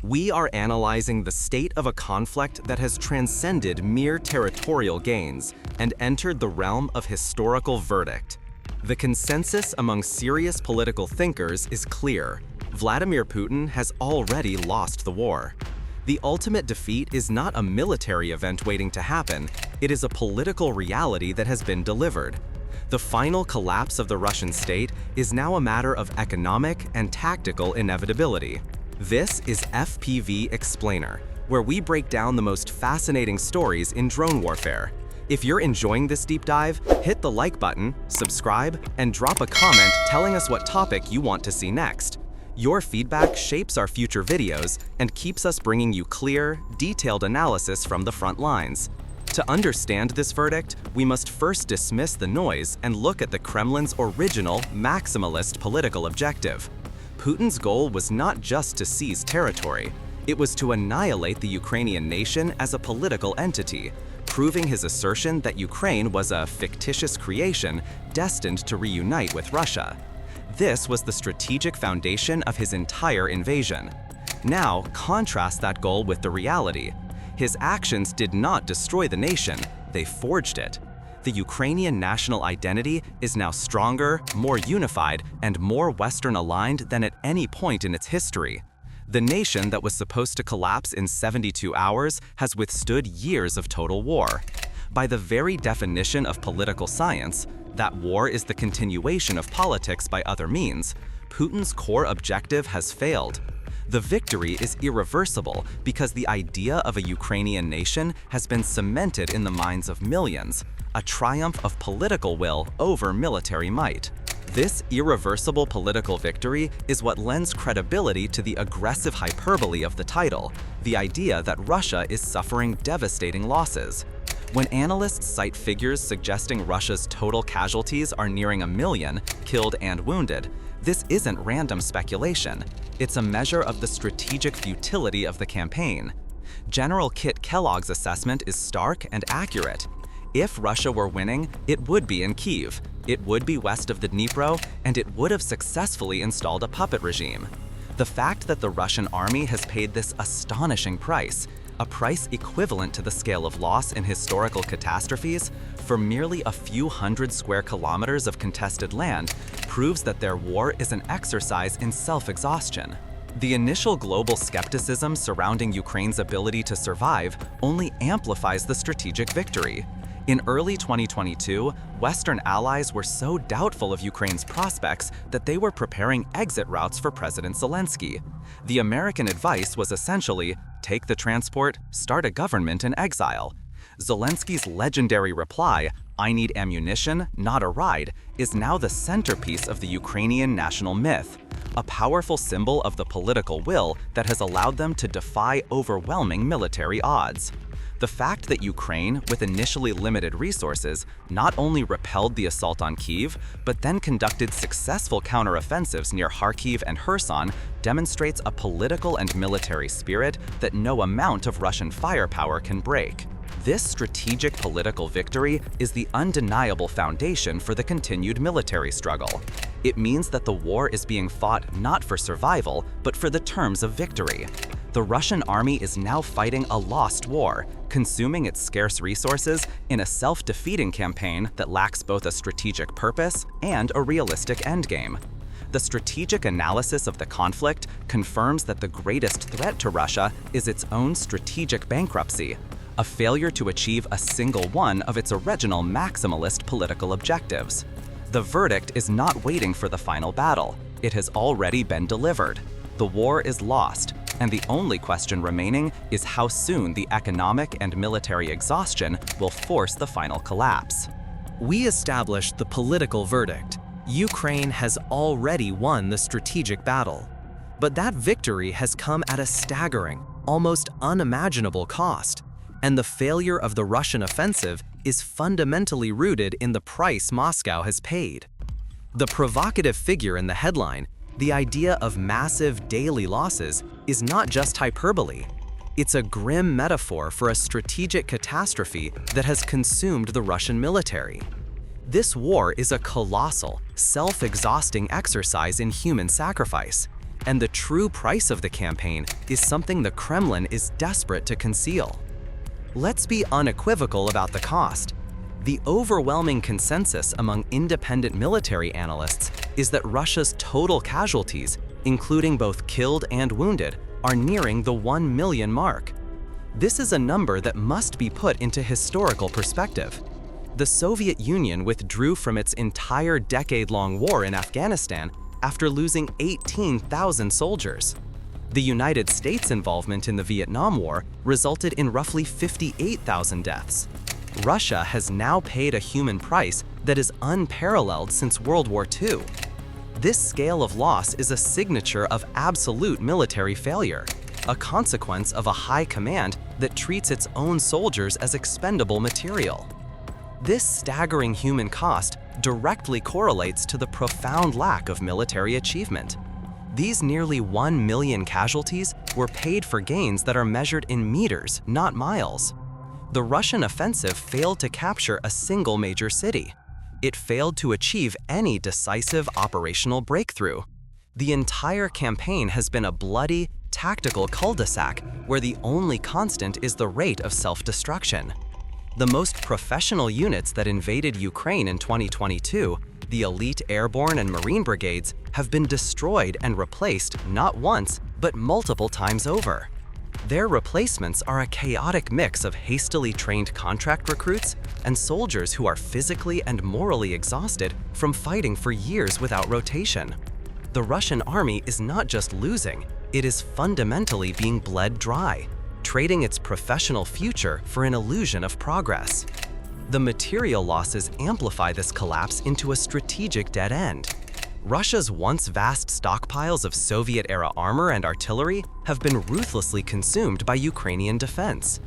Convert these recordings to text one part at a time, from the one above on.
We are analyzing the state of a conflict that has transcended mere territorial gains and entered the realm of historical verdict. The consensus among serious political thinkers is clear. Vladimir Putin has already lost the war. The ultimate defeat is not a military event waiting to happen, it is a political reality that has been delivered. The final collapse of the Russian state is now a matter of economic and tactical inevitability. This is FPV Explainer, where we break down the most fascinating stories in drone warfare. If you're enjoying this deep dive, hit the like button, subscribe, and drop a comment telling us what topic you want to see next. Your feedback shapes our future videos and keeps us bringing you clear, detailed analysis from the front lines. To understand this verdict, we must first dismiss the noise and look at the Kremlin's original, maximalist political objective. Putin's goal was not just to seize territory, it was to annihilate the Ukrainian nation as a political entity, proving his assertion that Ukraine was a fictitious creation destined to reunite with Russia. This was the strategic foundation of his entire invasion. Now, contrast that goal with the reality. His actions did not destroy the nation, they forged it. The Ukrainian national identity is now stronger, more unified, and more Western-aligned than at any point in its history. The nation that was supposed to collapse in 72 hours has withstood years of total war. By the very definition of political science, that war is the continuation of politics by other means, Putin's core objective has failed. The victory is irreversible because the idea of a Ukrainian nation has been cemented in the minds of millions, a triumph of political will over military might. This irreversible political victory is what lends credibility to the aggressive hyperbole of the title, the idea that Russia is suffering devastating losses. When analysts cite figures suggesting Russia's total casualties are nearing 1 million, killed and wounded, this isn't random speculation. It's a measure of the strategic futility of the campaign. General Kit Kellogg's assessment is stark and accurate. If Russia were winning, it would be in Kyiv, it would be west of the Dnipro, and it would have successfully installed a puppet regime. The fact that the Russian army has paid this astonishing price, a price equivalent to the scale of loss in historical catastrophes, for merely a few hundred square kilometers of contested land, proves that their war is an exercise in self-exhaustion. The initial global skepticism surrounding Ukraine's ability to survive only amplifies the strategic victory. In early 2022, Western allies were so doubtful of Ukraine's prospects that they were preparing exit routes for President Zelensky. The American advice was essentially, take the transport, start a government in exile. Zelensky's legendary reply, "I need ammunition, not a ride," is now the centerpiece of the Ukrainian national myth, a powerful symbol of the political will that has allowed them to defy overwhelming military odds. The fact that Ukraine, with initially limited resources, not only repelled the assault on Kyiv, but then conducted successful counteroffensives near Kharkiv and Kherson demonstrates a political and military spirit that no amount of Russian firepower can break. This strategic political victory is the undeniable foundation for the continued military struggle. It means that the war is being fought not for survival, but for the terms of victory. The Russian army is now fighting a lost war, consuming its scarce resources in a self-defeating campaign that lacks both a strategic purpose and a realistic endgame. The strategic analysis of the conflict confirms that the greatest threat to Russia is its own strategic bankruptcy, a failure to achieve a single one of its original maximalist political objectives. The verdict is not waiting for the final battle. It has already been delivered. The war is lost, and the only question remaining is how soon the economic and military exhaustion will force the final collapse. We established the political verdict. Ukraine has already won the strategic battle. But that victory has come at a staggering, almost unimaginable cost. And the failure of the Russian offensive is fundamentally rooted in the price Moscow has paid. The provocative figure in the headline, the idea of massive daily losses, is not just hyperbole. It's a grim metaphor for a strategic catastrophe that has consumed the Russian military. This war is a colossal, self-exhausting exercise in human sacrifice. And the true price of the campaign is something the Kremlin is desperate to conceal. Let's be unequivocal about the cost. The overwhelming consensus among independent military analysts is that Russia's total casualties, including both killed and wounded, are nearing the 1 million mark. This is a number that must be put into historical perspective. The Soviet Union withdrew from its entire decade-long war in Afghanistan after losing 18,000 soldiers. The United States' involvement in the Vietnam War resulted in roughly 58,000 deaths. Russia has now paid a human price that is unparalleled since World War II. This scale of loss is a signature of absolute military failure, a consequence of a high command that treats its own soldiers as expendable material. This staggering human cost directly correlates to the profound lack of military achievement. These nearly 1 million casualties were paid for gains that are measured in meters, not miles. The Russian offensive failed to capture a single major city. It failed to achieve any decisive operational breakthrough. The entire campaign has been a bloody, tactical cul-de-sac where the only constant is the rate of self-destruction. The most professional units that invaded Ukraine in 2022, the elite airborne and marine brigades, have been destroyed and replaced not once, but multiple times over. Their replacements are a chaotic mix of hastily trained contract recruits and soldiers who are physically and morally exhausted from fighting for years without rotation. The Russian army is not just losing, it is fundamentally being bled dry, trading its professional future for an illusion of progress. The material losses amplify this collapse into a strategic dead end. Russia's once vast stockpiles of Soviet-era armor and artillery have been ruthlessly consumed by Ukrainian defense.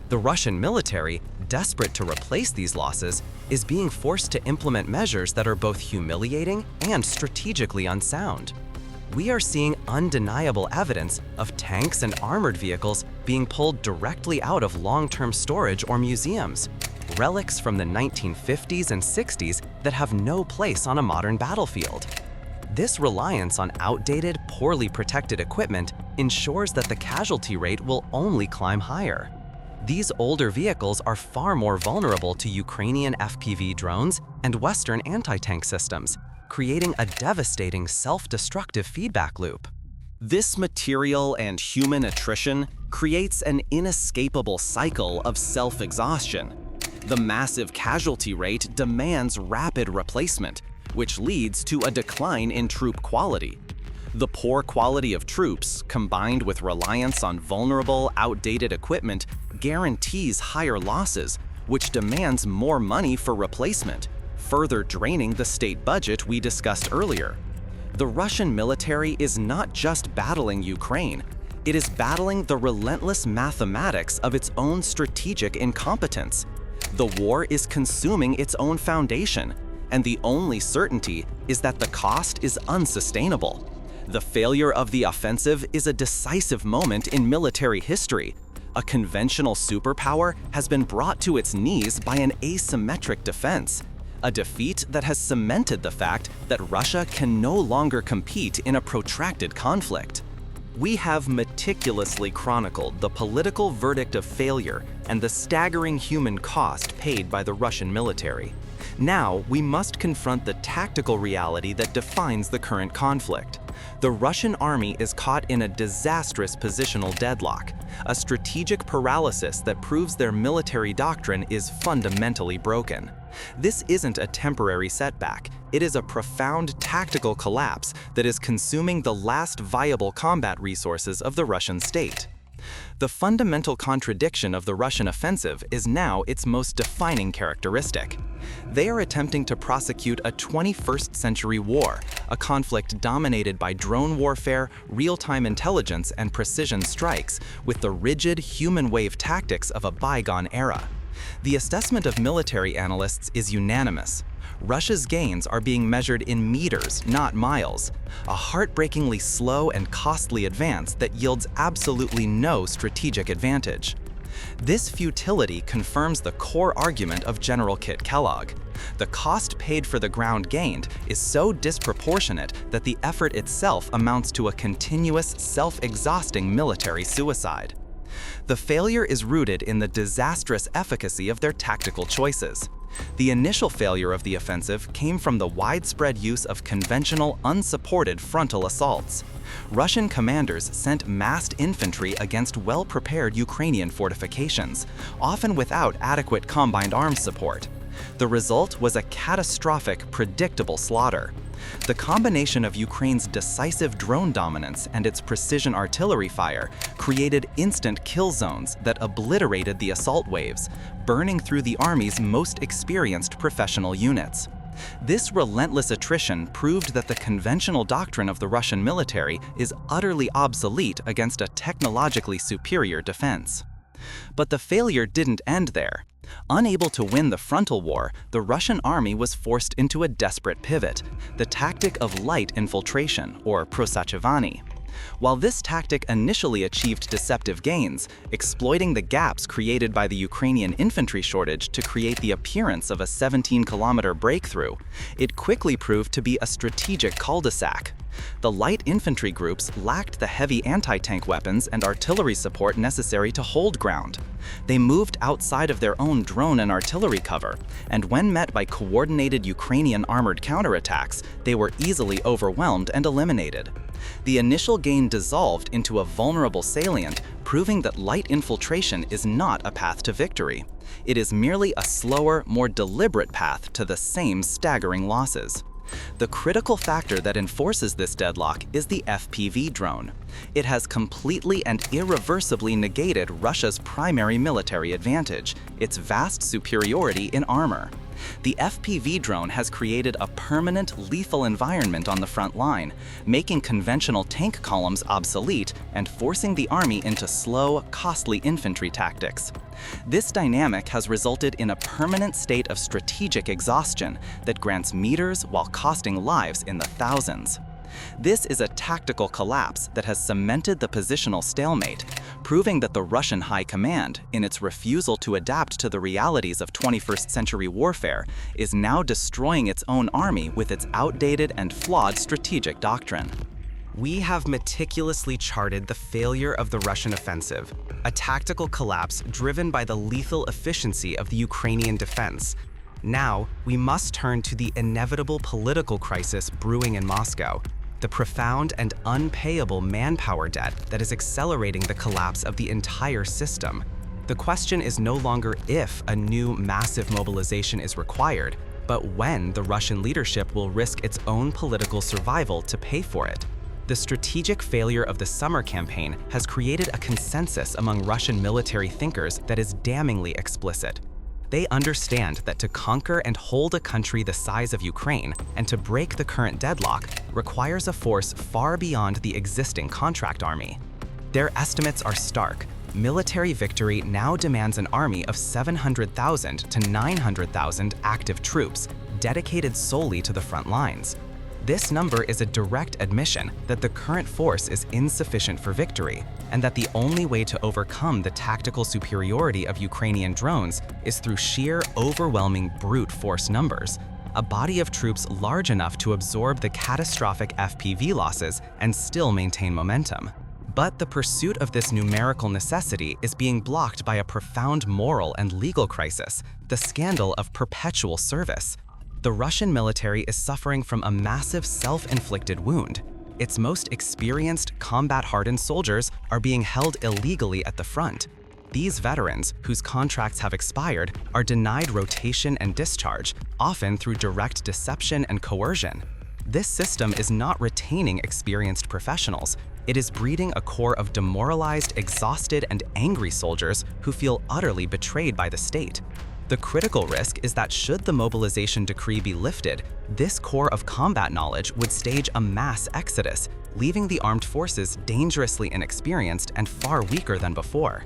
The Russian military, desperate to replace these losses, is being forced to implement measures that are both humiliating and strategically unsound. We are seeing undeniable evidence of tanks and armored vehicles being pulled directly out of long-term storage or museums, relics from the 1950s and 60s that have no place on a modern battlefield. This reliance on outdated, poorly protected equipment ensures that the casualty rate will only climb higher. These older vehicles are far more vulnerable to Ukrainian FPV drones and Western anti-tank systems, creating a devastating self-destructive feedback loop. This material and human attrition creates an inescapable cycle of self-exhaustion. The massive casualty rate demands rapid replacement, which leads to a decline in troop quality. The poor quality of troops, combined with reliance on vulnerable, outdated equipment, guarantees higher losses, which demands more money for replacement, further draining the state budget we discussed earlier. The Russian military is not just battling Ukraine, it is battling the relentless mathematics of its own strategic incompetence. The war is consuming its own foundation, and the only certainty is that the cost is unsustainable. The failure of the offensive is a decisive moment in military history. A conventional superpower has been brought to its knees by an asymmetric defense, a defeat that has cemented the fact that Russia can no longer compete in a protracted conflict. We have meticulously chronicled the political verdict of failure and the staggering human cost paid by the Russian military. Now, we must confront the tactical reality that defines the current conflict. The Russian army is caught in a disastrous positional deadlock, a strategic paralysis that proves their military doctrine is fundamentally broken. This isn't a temporary setback, it is a profound tactical collapse that is consuming the last viable combat resources of the Russian state. The fundamental contradiction of the Russian offensive is now its most defining characteristic. They are attempting to prosecute a 21st century war, a conflict dominated by drone warfare, real-time intelligence, and precision strikes, with the rigid, human-wave tactics of a bygone era. The assessment of military analysts is unanimous. Russia's gains are being measured in meters, not miles, a heartbreakingly slow and costly advance that yields absolutely no strategic advantage. This futility confirms the core argument of General Kit Kellogg. The cost paid for the ground gained is so disproportionate that the effort itself amounts to a continuous, self-exhausting military suicide. The failure is rooted in the disastrous efficacy of their tactical choices. The initial failure of the offensive came from the widespread use of conventional, unsupported frontal assaults. Russian commanders sent massed infantry against well-prepared Ukrainian fortifications, often without adequate combined arms support. The result was a catastrophic, predictable slaughter. The combination of Ukraine's decisive drone dominance and its precision artillery fire created instant kill zones that obliterated the assault waves, burning through the army's most experienced professional units. This relentless attrition proved that the conventional doctrine of the Russian military is utterly obsolete against a technologically superior defense. But the failure didn't end there. Unable to win the frontal war, the Russian army was forced into a desperate pivot, the tactic of light infiltration, or prosachivani. While this tactic initially achieved deceptive gains, exploiting the gaps created by the Ukrainian infantry shortage to create the appearance of a 17-kilometer breakthrough, it quickly proved to be a strategic cul-de-sac. The light infantry groups lacked the heavy anti-tank weapons and artillery support necessary to hold ground. They moved outside of their own drone and artillery cover, and when met by coordinated Ukrainian armored counterattacks, they were easily overwhelmed and eliminated. The initial gain dissolved into a vulnerable salient, proving that light infiltration is not a path to victory. It is merely a slower, more deliberate path to the same staggering losses. The critical factor that enforces this deadlock is the FPV drone. It has completely and irreversibly negated Russia's primary military advantage, its vast superiority in armor. The FPV drone has created a permanent lethal environment on the front line, making conventional tank columns obsolete and forcing the army into slow, costly infantry tactics. This dynamic has resulted in a permanent state of strategic exhaustion that grants meters while costing lives in the thousands. This is a tactical collapse that has cemented the positional stalemate, proving that the Russian high command, in its refusal to adapt to the realities of 21st century warfare, is now destroying its own army with its outdated and flawed strategic doctrine. We have meticulously charted the failure of the Russian offensive, a tactical collapse driven by the lethal efficiency of the Ukrainian defense. Now, we must turn to the inevitable political crisis brewing in Moscow, the profound and unpayable manpower debt that is accelerating the collapse of the entire system. The question is no longer if a new massive mobilization is required, but when the Russian leadership will risk its own political survival to pay for it. The strategic failure of the summer campaign has created a consensus among Russian military thinkers that is damningly explicit. They understand that to conquer and hold a country the size of Ukraine and to break the current deadlock requires a force far beyond the existing contract army. Their estimates are stark. Military victory now demands an army of 700,000 to 900,000 active troops dedicated solely to the front lines. This number is a direct admission that the current force is insufficient for victory, and that the only way to overcome the tactical superiority of Ukrainian drones is through sheer, overwhelming brute force numbers, a body of troops large enough to absorb the catastrophic FPV losses and still maintain momentum. But the pursuit of this numerical necessity is being blocked by a profound moral and legal crisis, the scandal of perpetual service. The Russian military is suffering from a massive self-inflicted wound. Its most experienced, combat-hardened soldiers are being held illegally at the front. These veterans, whose contracts have expired, are denied rotation and discharge, often through direct deception and coercion. This system is not retaining experienced professionals. It is breeding a core of demoralized, exhausted, and angry soldiers who feel utterly betrayed by the state. The critical risk is that should the mobilization decree be lifted, this core of combat knowledge would stage a mass exodus, leaving the armed forces dangerously inexperienced and far weaker than before.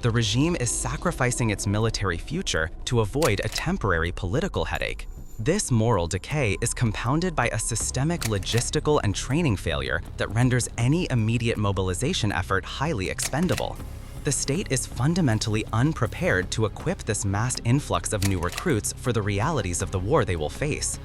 The regime is sacrificing its military future to avoid a temporary political headache. This moral decay is compounded by a systemic logistical and training failure that renders any immediate mobilization effort highly expendable. The state is fundamentally unprepared to equip this massed influx of new recruits for the realities of the war they will face.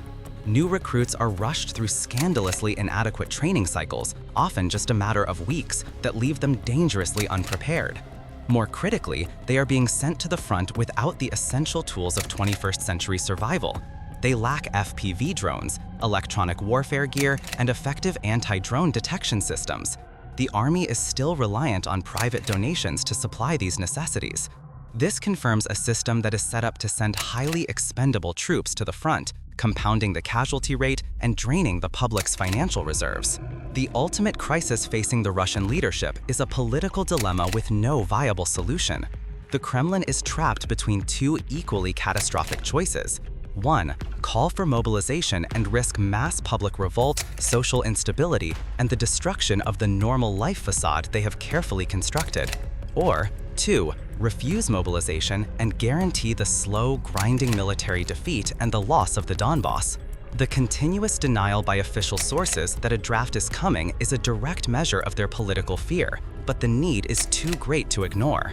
New recruits are rushed through scandalously inadequate training cycles, often just a matter of weeks, that leave them dangerously unprepared. More critically, they are being sent to the front without the essential tools of 21st century survival. They lack FPV drones, electronic warfare gear, and effective anti-drone detection systems. The army is still reliant on private donations to supply these necessities. This confirms a system that is set up to send highly expendable troops to the front, compounding the casualty rate and draining the public's financial reserves. The ultimate crisis facing the Russian leadership is a political dilemma with no viable solution. The Kremlin is trapped between two equally catastrophic choices. 1. Call for mobilization and risk mass public revolt, social instability, and the destruction of the normal life facade they have carefully constructed. Or 2. Refuse mobilization and guarantee the slow, grinding military defeat and the loss of the Donbass. The continuous denial by official sources that a draft is coming is a direct measure of their political fear, but the need is too great to ignore.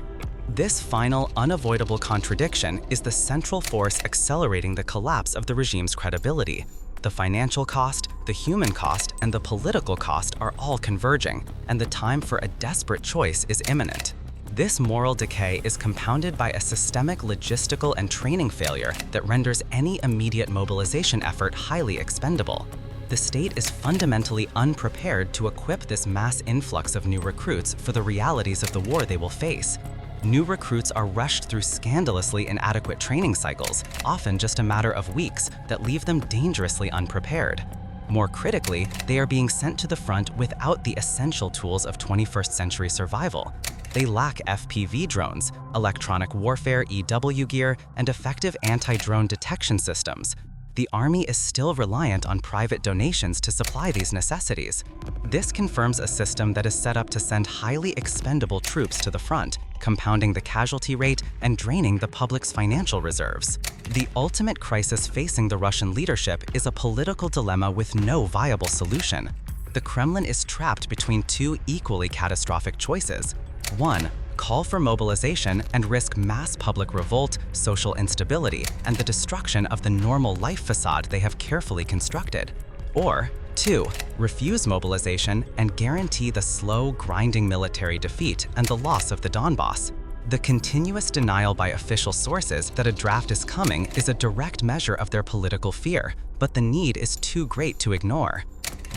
This final, unavoidable contradiction is the central force accelerating the collapse of the regime's credibility. The financial cost, the human cost, and the political cost are all converging, and the time for a desperate choice is imminent. This moral decay is compounded by a systemic logistical and training failure that renders any immediate mobilization effort highly expendable. The state is fundamentally unprepared to equip this mass influx of new recruits for the realities of the war they will face. New recruits are rushed through scandalously inadequate training cycles, often just a matter of weeks, that leave them dangerously unprepared. More critically, they are being sent to the front without the essential tools of 21st century survival. They lack FPV drones, electronic warfare EW gear, and effective anti-drone detection systems. The army is still reliant on private donations to supply these necessities. This confirms a system that is set up to send highly expendable troops to the front, compounding the casualty rate and draining the public's financial reserves. The ultimate crisis facing the Russian leadership is a political dilemma with no viable solution. The Kremlin is trapped between two equally catastrophic choices. 1. Call for mobilization and risk mass public revolt, social instability, and the destruction of the normal life facade they have carefully constructed. Or 2. Refuse mobilization and guarantee the slow, grinding military defeat and the loss of the Donbass. The continuous denial by official sources that a draft is coming is a direct measure of their political fear, but the need is too great to ignore.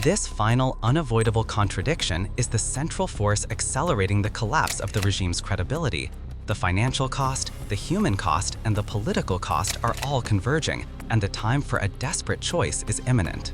This final, unavoidable contradiction is the central force accelerating the collapse of the regime's credibility. The financial cost, the human cost, and the political cost are all converging, and the time for a desperate choice is imminent.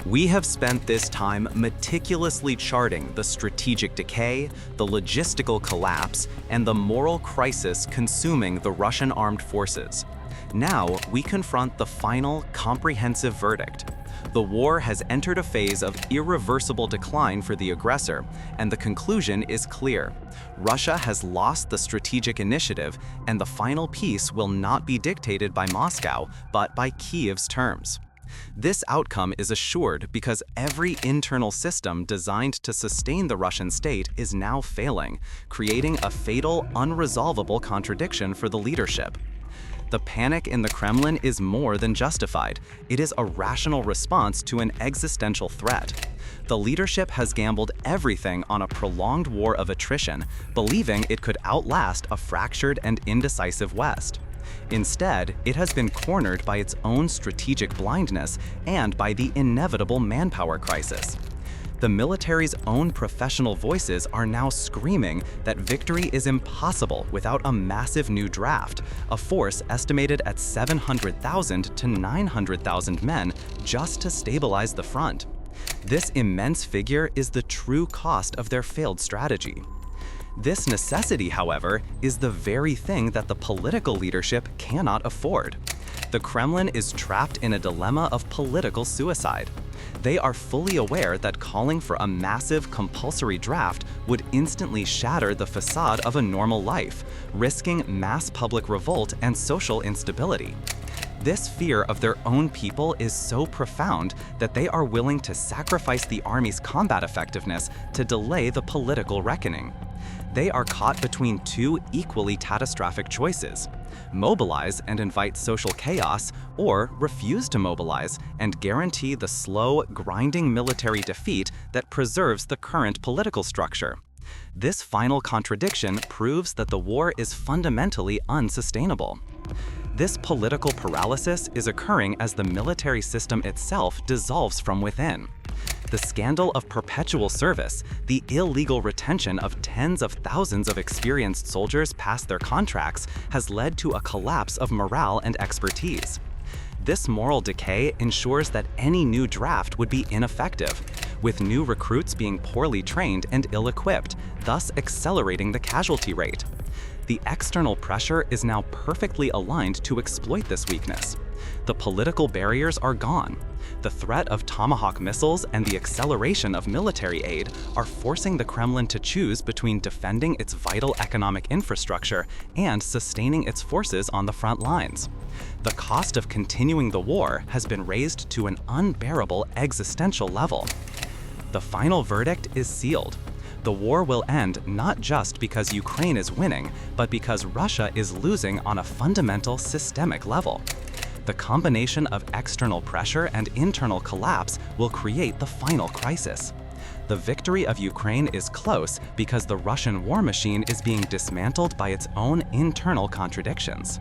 We have spent this time meticulously charting the strategic decay, the logistical collapse, and the moral crisis consuming the Russian armed forces. Now, we confront the final, comprehensive verdict. The war has entered a phase of irreversible decline for the aggressor, and the conclusion is clear. Russia has lost the strategic initiative, and the final peace will not be dictated by Moscow, but by Kiev's terms. This outcome is assured because every internal system designed to sustain the Russian state is now failing, creating a fatal, unresolvable contradiction for the leadership. The panic in the Kremlin is more than justified. It is a rational response to an existential threat. The leadership has gambled everything on a prolonged war of attrition, believing it could outlast a fractured and indecisive West. Instead, it has been cornered by its own strategic blindness and by the inevitable manpower crisis. The military's own professional voices are now screaming that victory is impossible without a massive new draft, a force estimated at 700,000 to 900,000 men just to stabilize the front. This immense figure is the true cost of their failed strategy. This necessity, however, is the very thing that the political leadership cannot afford. The Kremlin is trapped in a dilemma of political suicide. They are fully aware that calling for a massive compulsory draft would instantly shatter the facade of a normal life, risking mass public revolt and social instability. This fear of their own people is so profound that they are willing to sacrifice the army's combat effectiveness to delay the political reckoning. They are caught between two equally catastrophic choices: mobilize and invite social chaos, or refuse to mobilize and guarantee the slow, grinding military defeat that preserves the current political structure. This final contradiction proves that the war is fundamentally unsustainable. This political paralysis is occurring as the military system itself dissolves from within. The scandal of perpetual service, the illegal retention of tens of thousands of experienced soldiers past their contracts, has led to a collapse of morale and expertise. This moral decay ensures that any new draft would be ineffective, with new recruits being poorly trained and ill-equipped, thus accelerating the casualty rate. The external pressure is now perfectly aligned to exploit this weakness. The political barriers are gone. The threat of Tomahawk missiles and the acceleration of military aid are forcing the Kremlin to choose between defending its vital economic infrastructure and sustaining its forces on the front lines. The cost of continuing the war has been raised to an unbearable existential level. The final verdict is sealed. The war will end not just because Ukraine is winning, but because Russia is losing on a fundamental systemic level. The combination of external pressure and internal collapse will create the final crisis. The victory of Ukraine is close because the Russian war machine is being dismantled by its own internal contradictions.